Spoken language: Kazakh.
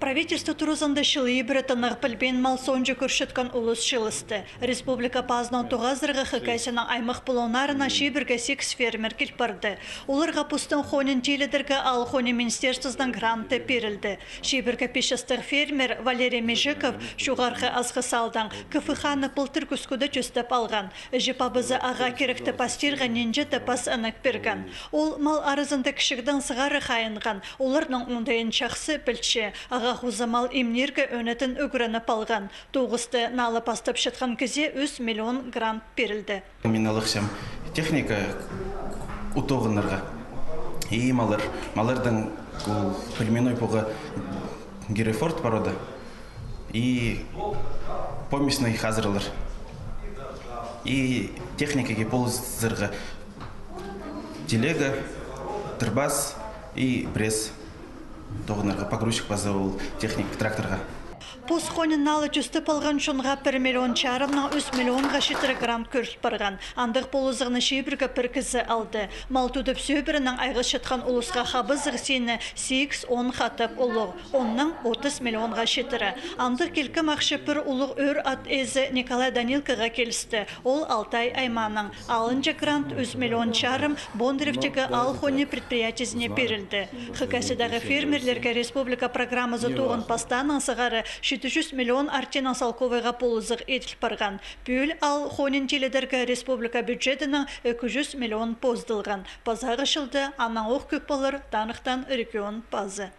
Правительство турузанда шылы бретанар пілбен мал сонжы көршіткан улыс шылысты. Республика пазынан туғазырғы хыкайсының аймақ бұлонарына шибірге 8 фермер келпарды. Оларға пустын хонын теледіргі ал хоны министерствоздан гранты берілді. Шибірге пешістір фермер Валерий Межиков шуғарғы азғы салдан кіфіханы пылтыр күскуді жүстіп алған. Жипабызы аға керекті пастирға ненже тапас анық берген. Ол мал арызында кішігдің сығары қайынған. Олардың ондайын шақсы пілчі. Аға хузамал имнерге өнетін үгірініп алған. Тоғысты налы пастып шытқан кізе 3 миллион грант берілді. Мен алықсам техника ұтоғынырға. И малардың племенной пуға Герефорд порода и помесный хазырлар. И техникаге ползырға телега, тырбас и пресс. Тоғынырға погрузчик базовал техник тракторға. Пусхонын налы жүстіп алған шонға 1 миллион чарымна 3 миллионға шетірі грант көріп барған. Андық болызығыны шейбіргі бір кізі алды. Мал түдіп сөбірінің айғы шетқан ұлысқа қабызығы сені 8-10 қатып ұлық. Онның 30 миллионға шетірі. Андық келкі мақшы бір ұлық өр ат әзі Николай Данилкаға келісті. Ол Алтай айманың. Алынжы грант 3 миллион чарым Бондаревчігі алхоны предприятизіне берілді. Хыкасыдағы фермерлерге республика программазы туғын пастаның сығары 700 миллион артина салковыға полызық етіл барған. Бөл ал хонин теледергі республика бюджетінің 200 миллион поздылған. Пазағы шылды анауық көп болыр танықтан регион пазы.